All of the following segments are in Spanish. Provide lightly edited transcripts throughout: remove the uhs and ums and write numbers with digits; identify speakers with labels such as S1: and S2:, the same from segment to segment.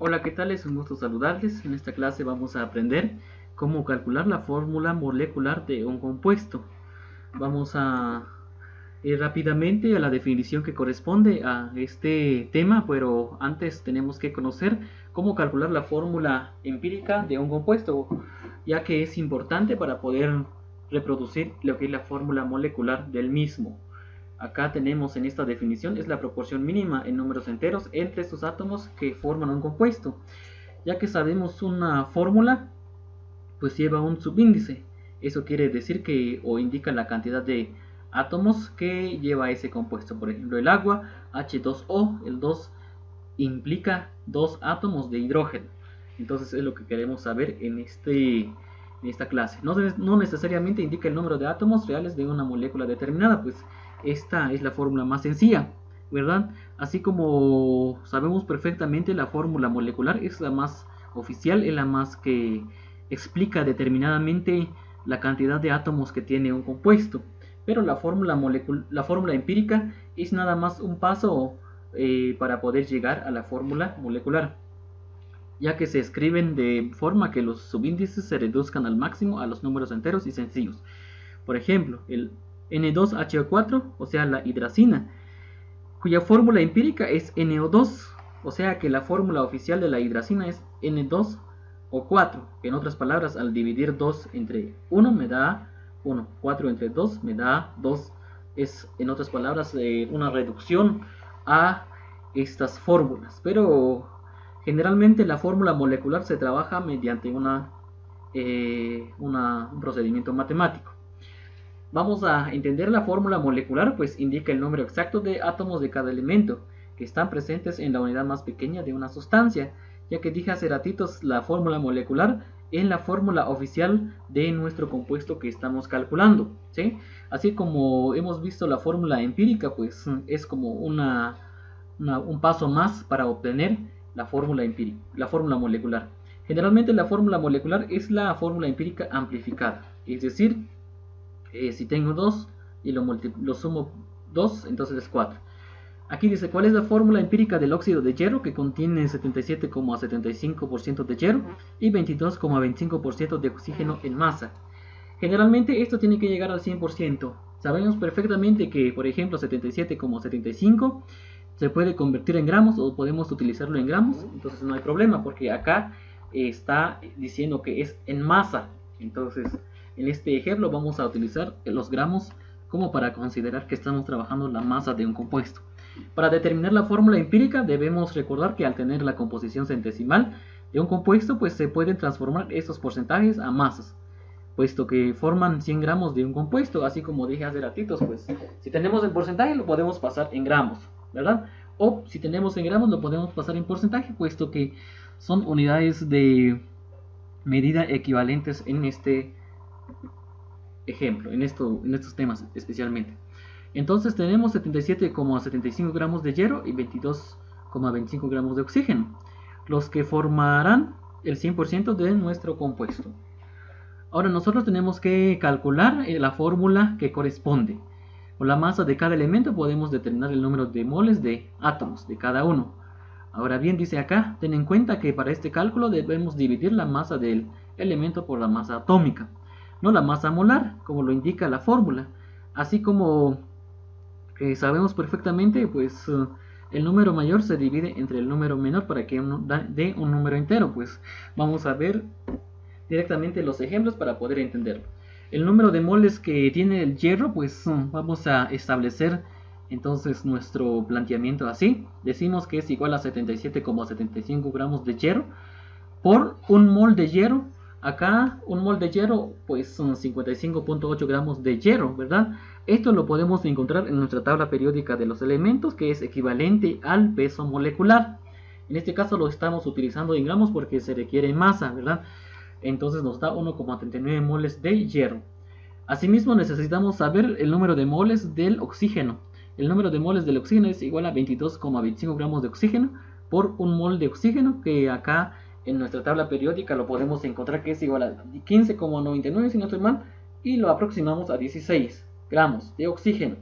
S1: Hola, ¿qué tal? Es un gusto saludarles. En esta clase vamos a aprender cómo calcular la fórmula molecular de un compuesto. Vamos a ir rápidamente a la definición que corresponde a este tema, pero antes tenemos que conocer cómo calcular la fórmula empírica de un compuesto, ya que es importante para poder reproducir lo que es la fórmula molecular del mismo. Acá tenemos en esta definición es la proporción mínima en números enteros entre estos átomos que forman un compuesto. Ya que sabemos una fórmula, pues lleva un subíndice. Eso quiere decir que o indica la cantidad de átomos que lleva ese compuesto. Por ejemplo, el agua, H2O, el 2 implica dos átomos de hidrógeno. Entonces es lo que queremos saber en esta clase. No necesariamente indica el número de átomos reales de una molécula determinada, pues esta es la fórmula más sencilla, ¿verdad? Así como sabemos perfectamente, la fórmula molecular es la más oficial, es la más que explica determinadamente la cantidad de átomos que tiene un compuesto. Pero la fórmula empírica es nada más un paso para poder llegar a la fórmula molecular, ya que se escriben de forma que los subíndices se reduzcan al máximo a los números enteros y sencillos. Por ejemplo, el N2HO4, o sea, la hidracina, cuya fórmula empírica es NO2, o sea que la fórmula oficial de la hidracina es N2O4. En otras palabras, al dividir 2 entre 1 me da 1, 4 entre 2 me da 2. Es, en otras palabras, una reducción a estas fórmulas. Pero generalmente la fórmula molecular se trabaja mediante un procedimiento matemático. Vamos a entender la fórmula molecular, pues indica el número exacto de átomos de cada elemento que están presentes en la unidad más pequeña de una sustancia, ya que dije hace ratitos, la fórmula molecular es la fórmula oficial de nuestro compuesto que estamos calculando, ¿sí? Así como hemos visto la fórmula empírica, pues es como un paso más para obtener la fórmula empírica, la fórmula molecular. Generalmente la fórmula molecular es la fórmula empírica amplificada, es decir, si tengo 2 y lo sumo 2, entonces es 4. Aquí dice, ¿cuál es la fórmula empírica del óxido de hierro? Que contiene 77,75% de hierro y 22,25% de oxígeno en masa. Generalmente esto tiene que llegar al 100%. Sabemos perfectamente que, por ejemplo, 77,75 se puede convertir en gramos o podemos utilizarlo en gramos. Entonces no hay problema porque acá está diciendo que es en masa. Entonces, en este ejemplo vamos a utilizar los gramos como para considerar que estamos trabajando la masa de un compuesto. Para determinar la fórmula empírica debemos recordar que al tener la composición centesimal de un compuesto, pues se pueden transformar estos porcentajes a masas, puesto que forman 100 gramos de un compuesto, así como dije hace ratitos, pues si tenemos el porcentaje lo podemos pasar en gramos, ¿verdad? O si tenemos en gramos lo podemos pasar en porcentaje, puesto que son unidades de medida equivalentes en este ejemplo, en estos temas especialmente. Entonces tenemos 77,75 gramos de hierro y 22,25 gramos de oxígeno, los que formarán el 100% de nuestro compuesto. Ahora nosotros tenemos que calcular la fórmula que corresponde. Con la masa de cada elemento podemos determinar el número de moles de átomos de cada uno. Ahora bien, dice acá, ten en cuenta que para este cálculo debemos dividir la masa del elemento por la masa atómica, no la masa molar, como lo indica la fórmula. Así como sabemos perfectamente, pues el número mayor se divide entre el número menor para que dé un número entero. Pues vamos a ver directamente los ejemplos para poder entenderlo. El número de moles que tiene el hierro, pues vamos a establecer entonces nuestro planteamiento así. Decimos que es igual a 77,75 gramos de hierro por un mol de hierro. Acá un mol de hierro pues son 55,8 gramos de hierro, ¿verdad? Esto lo podemos encontrar en nuestra tabla periódica de los elementos, que es equivalente al peso molecular. En este caso lo estamos utilizando en gramos porque se requiere masa, ¿verdad? Entonces nos da 1,39 moles de hierro. Asimismo necesitamos saber el número de moles del oxígeno. El número de moles del oxígeno es igual a 22,25 gramos de oxígeno por un mol de oxígeno, que acá en nuestra tabla periódica lo podemos encontrar que es igual a 15,99 si no estoy mal, y lo aproximamos a 16 gramos de oxígeno,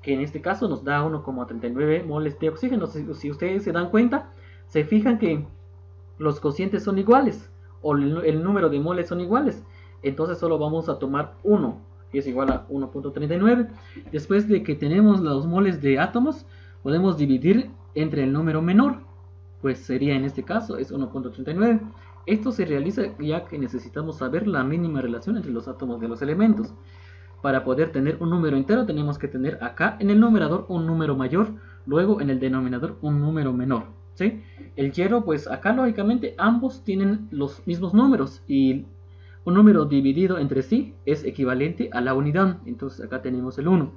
S1: que en este caso nos da 1,39 moles de oxígeno. Si ustedes se dan cuenta, se fijan que los cocientes son iguales, o el número de moles son iguales, entonces solo vamos a tomar 1, que es igual a 1.39. Después de que tenemos los moles de átomos, podemos dividir entre el número menor, pues sería en este caso es 1.39. Esto se realiza ya que necesitamos saber la mínima relación entre los átomos de los elementos. Para poder tener un número entero tenemos que tener acá en el numerador un número mayor, luego en el denominador un número menor, ¿sí? El hierro, pues acá lógicamente ambos tienen los mismos números y un número dividido entre sí es equivalente a la unidad, entonces acá tenemos el 1.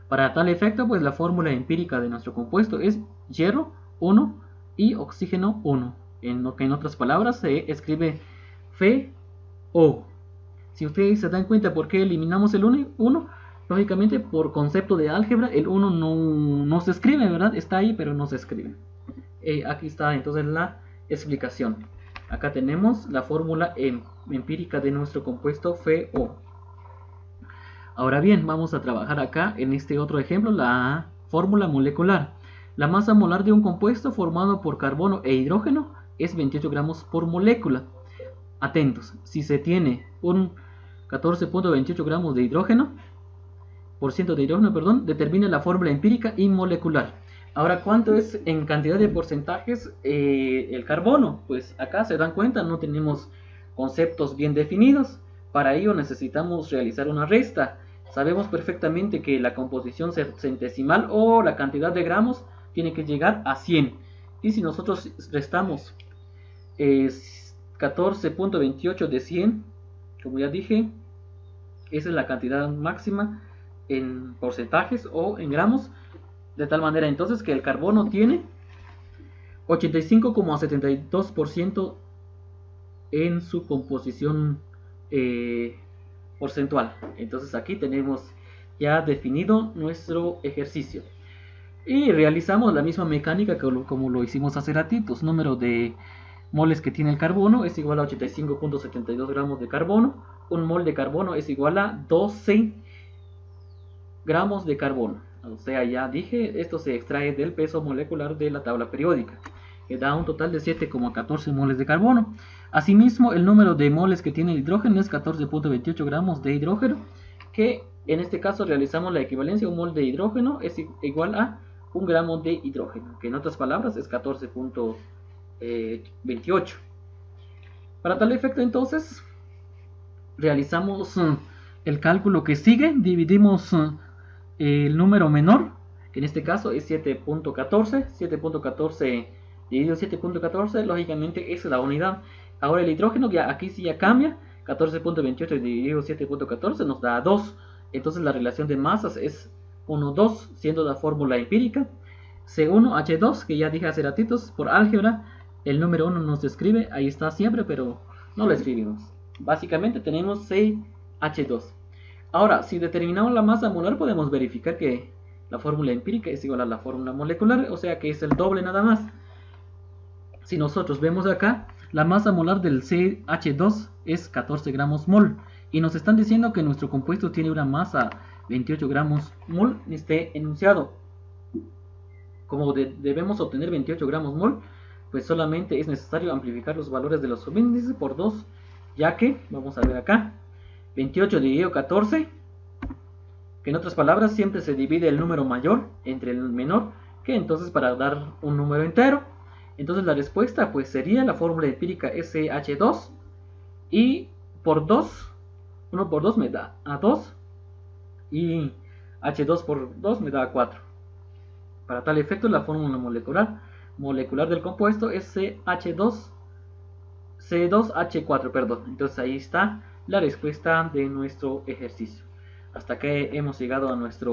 S1: Para tal efecto, pues la fórmula empírica de nuestro compuesto es hierro 1 y oxígeno 1. En otras palabras se escribe FeO. Si ustedes se dan cuenta por qué eliminamos el 1, lógicamente por concepto de álgebra el 1 no se escribe, ¿verdad? Está ahí, pero no se escribe. Aquí está entonces la explicación. Acá tenemos la fórmula empírica de nuestro compuesto FeO. Ahora bien, vamos a trabajar acá en este otro ejemplo, la fórmula molecular. La masa molar de un compuesto formado por carbono e hidrógeno es 28 gramos por molécula. Atentos, si se tiene un 14.28 gramos de hidrógeno, determina la fórmula empírica y molecular. Ahora, ¿cuánto es en cantidad de porcentajes el carbono? Pues acá se dan cuenta, no tenemos conceptos bien definidos. Para ello necesitamos realizar una resta. Sabemos perfectamente que la composición centesimal o la cantidad de gramos tiene que llegar a 100. Y si nosotros restamos 14.28 de 100, como ya dije, esa es la cantidad máxima en porcentajes o en gramos, de tal manera entonces que el carbono tiene 85,72% en su composición porcentual. Entonces aquí tenemos ya definido nuestro ejercicio y realizamos la misma mecánica como lo hicimos hace ratitos. Número de moles que tiene el carbono es igual a 85.72 gramos de carbono. Un mol de carbono es igual a 12 gramos de carbono. O sea, ya dije, esto se extrae del peso molecular de la tabla periódica, que da un total de 7,14 moles de carbono. Asimismo, el número de moles que tiene el hidrógeno es 14.28 gramos de hidrógeno, que en este caso realizamos la equivalencia. Un mol de hidrógeno es igual a 1 gramo de hidrógeno, que en otras palabras es 14.28. Para tal efecto, entonces, realizamos el cálculo que sigue. Dividimos el número menor, que en este caso es 7.14. 7.14 dividido 7.14, lógicamente es la unidad. Ahora el hidrógeno, ya aquí sí ya cambia. 14.28 dividido 7.14 nos da 2. Entonces la relación de masas es 1,2, siendo la fórmula empírica C1H2, que ya dije hace ratitos, por álgebra el número 1 no se escribe, ahí está siempre, pero no lo escribimos. Básicamente tenemos CH2. Ahora, si determinamos la masa molar, podemos verificar que la fórmula empírica es igual a la fórmula molecular, o sea que es el doble nada más. Si nosotros vemos acá, la masa molar del CH2 es 14 gramos mol, y nos están diciendo que nuestro compuesto tiene una masa 28 gramos mol en este enunciado. Como debemos obtener 28 gramos mol, pues solamente es necesario amplificar los valores de los subíndices por 2, ya que, vamos a ver acá, 28 dividido 14, que en otras palabras siempre se divide el número mayor entre el menor, que entonces para dar un número entero. Entonces la respuesta pues sería la fórmula empírica SH2, y por 2, 1 por 2 me da a 2, y H2 por 2 me da a 4. Para tal efecto la fórmula molecular del compuesto es C2H4, perdón. Entonces ahí está la respuesta de nuestro ejercicio. Hasta que hemos llegado a nuestra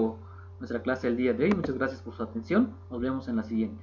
S1: clase del día de hoy. Muchas gracias por su atención. Nos vemos en la siguiente.